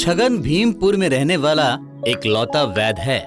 छगन भीमपुर में रहने वाला एक लौता वैद्य है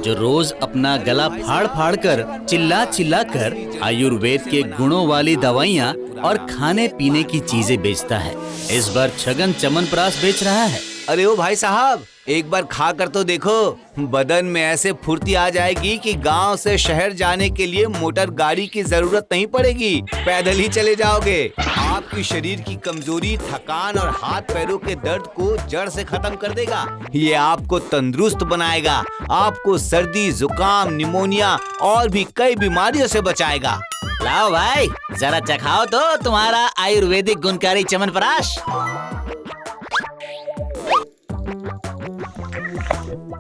जो रोज अपना गला फाड़ फाड़ कर चिल्ला चिल्ला कर आयुर्वेद के गुणों वाली दवाइयाँ और खाने पीने की चीजें बेचता है। इस बार छगन च्यवनप्राश बेच रहा है। अरे ओ भाई साहब, एक बार खा कर तो देखो, बदन में ऐसे फुर्ती आ जाएगी कि गांव से शहर जाने के लिए मोटर गाड़ी की जरूरत नहीं पड़ेगी, पैदल ही चले जाओगे। आपकी शरीर की कमजोरी, थकान और हाथ पैरों के दर्द को जड़ से खत्म कर देगा। ये आपको तंदुरुस्त बनाएगा, आपको सर्दी, जुकाम, निमोनिया और भी कई बीमारियों से बचाएगा। लाओ भाई, जरा चखाओ तो तुम्हारा आयुर्वेदिक गुणकारी च्यवनप्राश।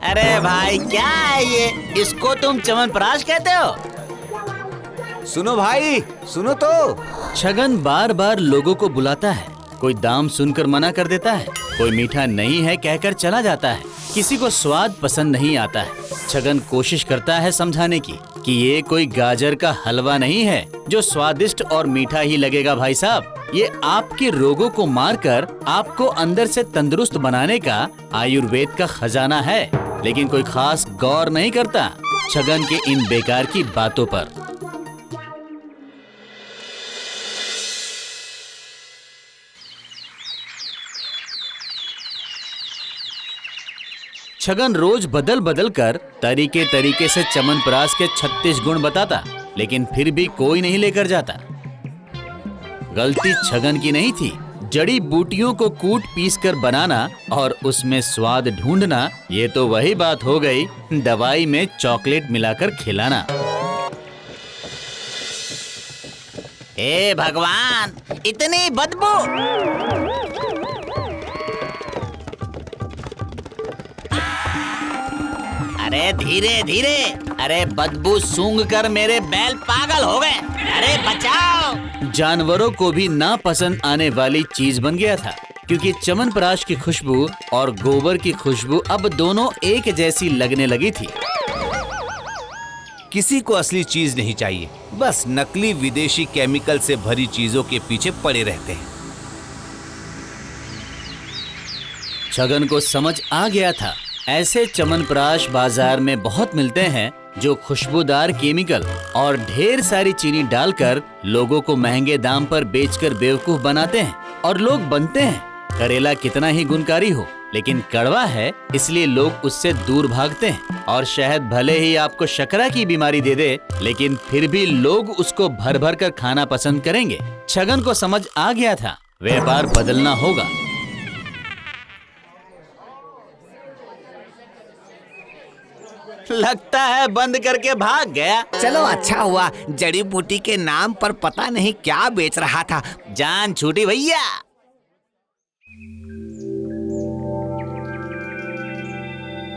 अरे भाई, क्या है ये? इसको तुम च्यवनप्राश कहते हो? सुनो भाई, सुनो तो। छगन बार बार लोगों को बुलाता है। कोई दाम सुनकर मना कर देता है, कोई मीठा नहीं है कहकर चला जाता है, किसी को स्वाद पसंद नहीं आता है। छगन कोशिश करता है समझाने की कि ये कोई गाजर का हलवा नहीं है जो स्वादिष्ट और मीठा ही लगेगा। भाई साहब, ये आपके रोगों को मारकर आपको अंदर से तंदुरुस्त बनाने का आयुर्वेद का खजाना है। लेकिन कोई खास गौर नहीं करता छगन के इन बेकार की बातों पर। छगन रोज बदल बदल कर तरीके तरीके से च्यवनप्राश के 36 गुण बताता, लेकिन फिर भी कोई नहीं लेकर जाता। गलती छगन की नहीं थी। जड़ी बूटियों को कूट पीस कर बनाना और उसमें स्वाद ढूंढना, ये तो वही बात हो गई दवाई में चॉकलेट मिलाकर खिलाना। हे भगवान, इतनी बदबू! अरे धीरे धीरे, अरे बदबू सूंघ कर मेरे बैल पागल हो गए। अरे बचाओ! जानवरों को भी नापसंद आने वाली चीज बन गया था, क्योंकि च्यवनप्राश की खुशबू और गोबर की खुशबू अब दोनों एक जैसी लगने लगी थी। किसी को असली चीज नहीं चाहिए, बस नकली विदेशी केमिकल से भरी चीजों के पीछे पड़े रहते हैं। छगन को समझ आ गया था, ऐसे च्यवनप्राश बाजार में बहुत मिलते हैं जो खुशबूदार केमिकल और ढेर सारी चीनी डालकर लोगों को महंगे दाम पर बेचकर बेवकूफ बनाते हैं। और लोग बनते हैं। करेला कितना ही गुणकारी हो, लेकिन कड़वा है, इसलिए लोग उससे दूर भागते हैं। और शहद भले ही आपको शकरा की बीमारी दे दे, लेकिन फिर भी लोग उसको भर भर कर खाना पसंद करेंगे। छगन को समझ आ गया था, व्यापार बदलना होगा। लगता है बंद करके भाग गया। चलो अच्छा हुआ, जड़ी बूटी के नाम पर पता नहीं क्या बेच रहा था। जान छूटी भैया।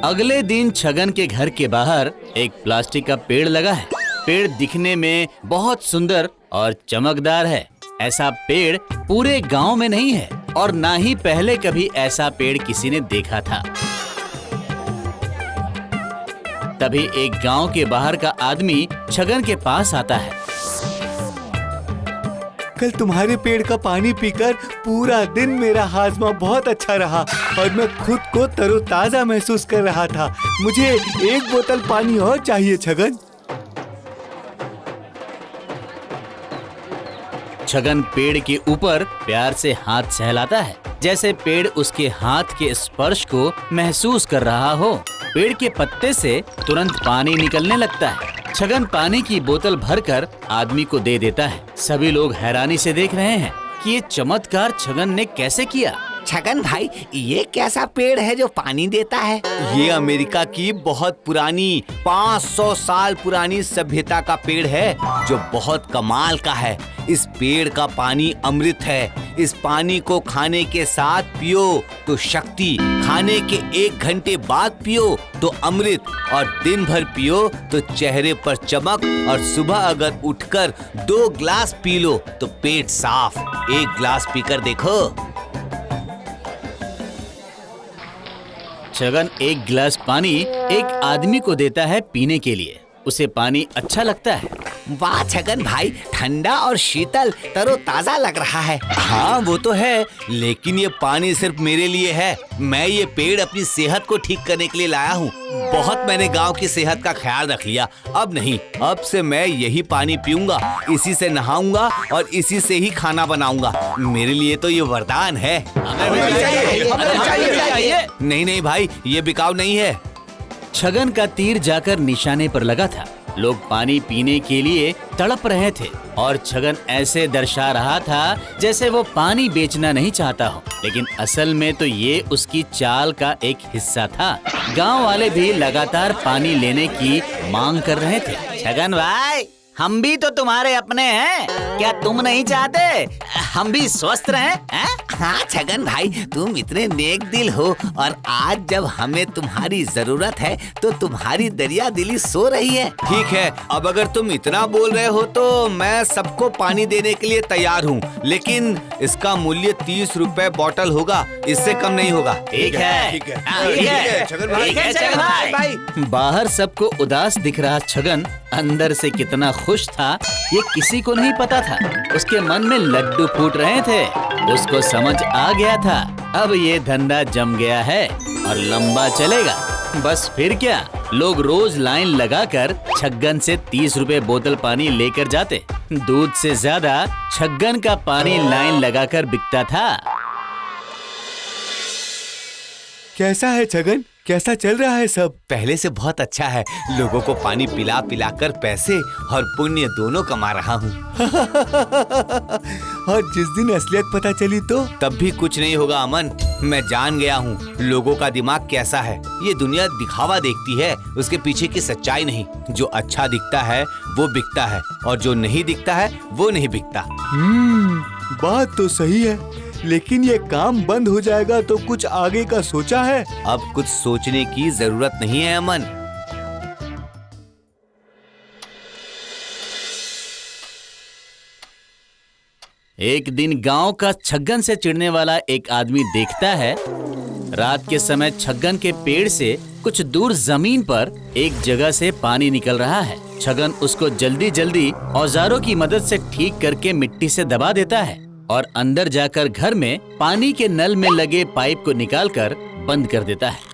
अगले दिन छगन के घर के बाहर एक प्लास्टिक का पेड़ लगा है। पेड़ दिखने में बहुत सुंदर और चमकदार है। ऐसा पेड़ पूरे गांव में नहीं है और ना ही पहले कभी ऐसा पेड़ किसी ने देखा था। तभी एक गांव के बाहर का आदमी छगन के पास आता है। कल तुम्हारे पेड़ का पानी पीकर पूरा दिन मेरा हाजमा बहुत अच्छा रहा और मैं खुद को तरोताजा महसूस कर रहा था। मुझे एक बोतल पानी और चाहिए छगन। छगन पेड़ के ऊपर प्यार से हाथ सहलाता है, जैसे पेड़ उसके हाथ के स्पर्श को महसूस कर रहा हो। पेड़ के पत्ते से तुरंत पानी निकलने लगता है। छगन पानी की बोतल भरकर आदमी को दे देता है। सभी लोग हैरानी से देख रहे हैं कि ये चमत्कार छगन ने कैसे किया। छगन भाई, ये कैसा पेड़ है जो पानी देता है? ये अमेरिका की बहुत पुरानी 500 साल पुरानी सभ्यता का पेड़ है जो बहुत कमाल का है। इस पेड़ का पानी अमृत है। इस पानी को खाने के साथ पियो तो शक्ति, खाने के 1 घंटे बाद पियो तो अमृत और दिन भर पियो तो चेहरे पर चमक। और सुबह अगर उठकर 2 ग्लास पी लो तो पेट साफ। 1 ग्लास पीकर देखो। छगन 1 गिलास पानी एक आदमी को देता है पीने के लिए। उसे पानी अच्छा लगता है। वाह छगन भाई, ठंडा और शीतल तरोताजा लग रहा है। हाँ वो तो है, लेकिन ये पानी सिर्फ मेरे लिए है। मैं ये पेड़ अपनी सेहत को ठीक करने के लिए लाया हूँ। बहुत मैंने गांव की सेहत का ख्याल रख लिया। अब नहीं, अब से मैं यही पानी पीऊंगा, इसी से नहाऊंगा और इसी से ही खाना बनाऊंगा। मेरे लिए तो ये वरदान है। नहीं नहीं भाई, ये बिकाऊ नहीं है। छगन का तीर जाकर निशाने पर लगा था। लोग पानी पीने के लिए तड़प रहे थे और छगन ऐसे दर्शा रहा था जैसे वो पानी बेचना नहीं चाहता हो, लेकिन असल में तो ये उसकी चाल का एक हिस्सा था। गांव वाले भी लगातार पानी लेने की मांग कर रहे थे। छगन भाई, हम भी तो तुम्हारे अपने हैं, क्या तुम नहीं चाहते हम भी स्वस्थ रहें? हाँ छगन भाई, तुम इतने नेक दिल हो और आज जब हमें तुम्हारी जरूरत है तो तुम्हारी दरिया दिली सो रही है। ठीक है, अब अगर तुम इतना बोल रहे हो तो मैं सबको पानी देने के लिए तैयार हूँ, लेकिन इसका मूल्य 30 रुपए बॉटल होगा, इससे कम नहीं होगा। ठीक है छगन भाई। बाहर सबको उदास दिख रहा छगन अंदर से कितना खुश था ये किसी को नहीं पता था। उसके मन में लड्डू फूट रहे थे। उसको समझ आ गया था अब ये धंधा जम गया है और लंबा चलेगा। बस फिर क्या, लोग रोज लाइन लगाकर छगन से 30 रुपए बोतल पानी लेकर जाते। दूध से ज्यादा छगन का पानी लाइन लगाकर बिकता था। कैसा है छगन, कैसा चल रहा है सब? पहले से बहुत अच्छा है। लोगों को पानी पिला पिला कर पैसे और पुण्य दोनों कमा रहा हूँ। और जिस दिन असलियत पता चली तो? तब भी कुछ नहीं होगा अमन। मैं जान गया हूँ लोगों का दिमाग कैसा है। ये दुनिया दिखावा देखती है, उसके पीछे की सच्चाई नहीं। जो अच्छा दिखता है वो बिकता है और जो नहीं दिखता है वो नहीं बिकता। बात तो सही है, लेकिन ये काम बंद हो जाएगा तो कुछ आगे का सोचा है? अब कुछ सोचने की जरूरत नहीं है अमन। एक दिन गांव का छगन से चिढ़ने वाला एक आदमी देखता है रात के समय छगन के पेड़ से कुछ दूर जमीन पर एक जगह से पानी निकल रहा है। छगन उसको जल्दी जल्दी औजारों की मदद से ठीक करके मिट्टी से दबा देता है और अंदर जाकर घर में पानी के नल में लगे पाइप को निकालकर बंद कर देता है।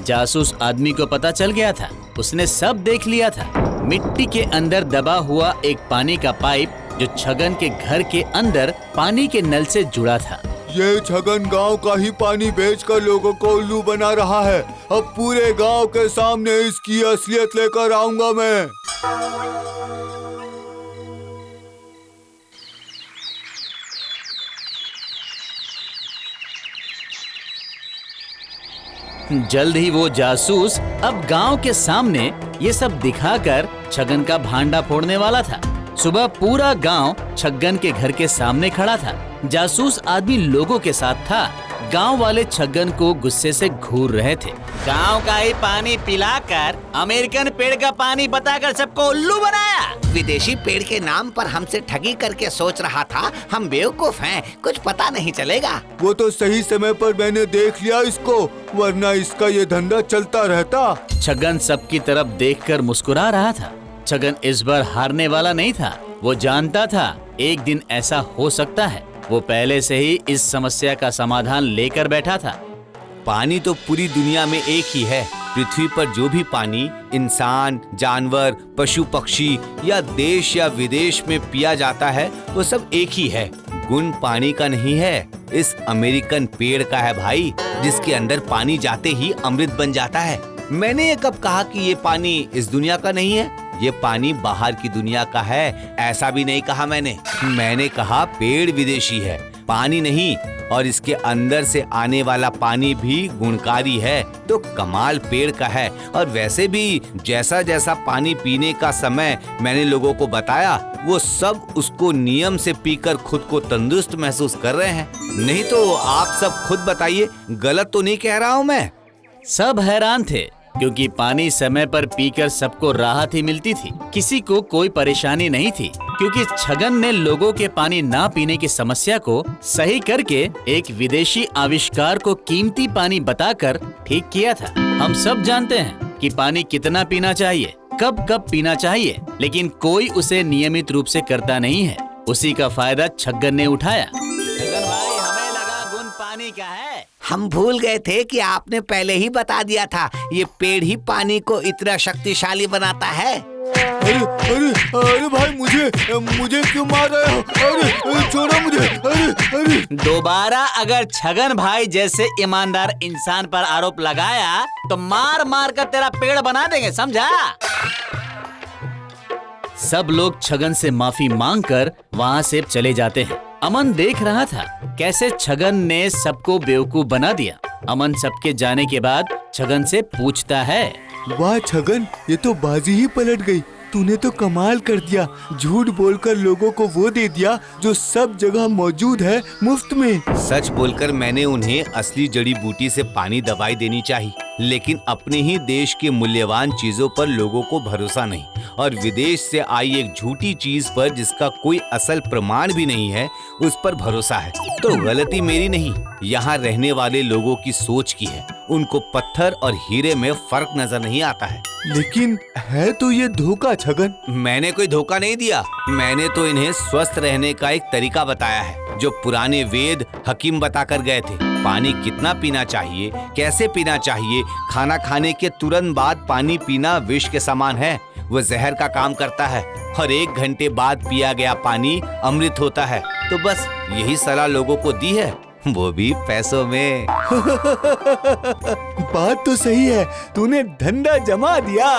जासूस आदमी को पता चल गया था, उसने सब देख लिया था। मिट्टी के अंदर दबा हुआ एक पानी का पाइप जो छगन के घर के अंदर पानी के नल से जुड़ा था। ये छगन गांव का ही पानी बेचकर लोगों को उल्लू बना रहा है। अब पूरे गांव के सामने इसकी असलियत लेकर आऊंगा मैं। जल्द ही वो जासूस अब गांव के सामने ये सब दिखाकर छगन का भांडा फोड़ने वाला था। सुबह पूरा गांव छगन के घर के सामने खड़ा था। जासूस आदमी लोगों के साथ था। गांव वाले छगन को गुस्से से घूर रहे थे। गांव का ही पानी पिलाकर अमेरिकन पेड़ का पानी बताकर सबको उल्लू बनाया। विदेशी पेड़ के नाम पर हमसे ठगी करके सोच रहा था हम बेवकूफ हैं, कुछ पता नहीं चलेगा। वो तो सही समय पर मैंने देख लिया इसको, वरना इसका ये धंधा चलता रहता। छगन सबकी तरफ देखकर मुस्कुरा रहा था। छगन इस बार हारने वाला नहीं था। वो जानता था एक दिन ऐसा हो सकता है। वो पहले से ही इस समस्या का समाधान लेकर बैठा था। पानी तो पूरी दुनिया में एक ही है। पृथ्वी पर जो भी पानी इंसान, जानवर, पशु पक्षी या देश या विदेश में पिया जाता है वो सब एक ही है। गुण पानी का नहीं है, इस अमेरिकन पेड़ का है भाई, जिसके अंदर पानी जाते ही अमृत बन जाता है। मैंने ये कब कहा कि ये पानी इस दुनिया का नहीं है? ये पानी बाहर की दुनिया का है, ऐसा भी नहीं कहा मैंने कहा पेड़ विदेशी है, पानी नहीं। और इसके अंदर से आने वाला पानी भी गुणकारी है, तो कमाल पेड़ का है। और वैसे भी जैसा जैसा पानी पीने का समय मैंने लोगों को बताया, वो सब उसको नियम से पीकर खुद को तंदुरुस्त महसूस कर रहे हैं। नहीं तो आप सब खुद बताइए, गलत तो नहीं कह रहा हूँ मैं? सब हैरान थे क्योंकि पानी समय पर पीकर सबको राहत ही मिलती थी, किसी को कोई परेशानी नहीं थी। क्योंकि छगन ने लोगों के पानी ना पीने की समस्या को सही करके एक विदेशी आविष्कार को कीमती पानी बताकर ठीक किया था। हम सब जानते हैं कि पानी कितना पीना चाहिए, कब कब पीना चाहिए, लेकिन कोई उसे नियमित रूप से करता नहीं है। उसी का फायदा छगन ने उठाया। छगन भाई, हमें लगा गुण पानी का है। हम भूल गए थे कि आपने पहले ही बता दिया था, ये पेड़ ही पानी को इतना शक्तिशाली बनाता है। अरे अरे अरे भाई, मुझे क्यों मार रहे हो? अरे छोड़ो मुझे। अरे दोबारा अगर छगन भाई जैसे ईमानदार इंसान पर आरोप लगाया तो मार मार कर तेरा पेड़ बना देंगे, समझा? सब लोग छगन से माफी मांगकर वहाँ से चले जाते हैं। अमन देख रहा था कैसे छगन ने सबको बेवकूफ बना दिया। अमन सबके जाने के बाद छगन से पूछता है, वाह छगन, ये तो बाजी ही पलट गई। तूने तो कमाल कर दिया। झूठ बोलकर लोगों को वो दे दिया जो सब जगह मौजूद है, मुफ्त में। सच बोलकर मैंने उन्हें असली जड़ी बूटी से पानी दवाई देनी चाहिए, लेकिन अपने ही देश के मूल्यवान चीजों पर लोगों को भरोसा नहीं और विदेश से आई एक झूठी चीज पर जिसका कोई असल प्रमाण भी नहीं है, उस पर भरोसा है। तो गलती मेरी नहीं, यहाँ रहने वाले लोगों की सोच की है। उनको पत्थर और हीरे में फर्क नजर नहीं आता है। लेकिन है तो ये धोखा छगन। मैंने कोई धोखा नहीं दिया, मैंने तो इन्हें स्वस्थ रहने का एक तरीका बताया है जो पुराने वेद हकीम बताकर गए थे। पानी कितना पीना चाहिए, कैसे पीना चाहिए, खाना खाने के तुरंत बाद पानी पीना विष के समान है, वो जहर का काम करता है और 1 घंटे बाद पिया गया पानी अमृत होता है। तो बस यही सलाह लोगों को दी है, वो भी पैसों में। बात तो सही है, तूने धंधा जमा दिया।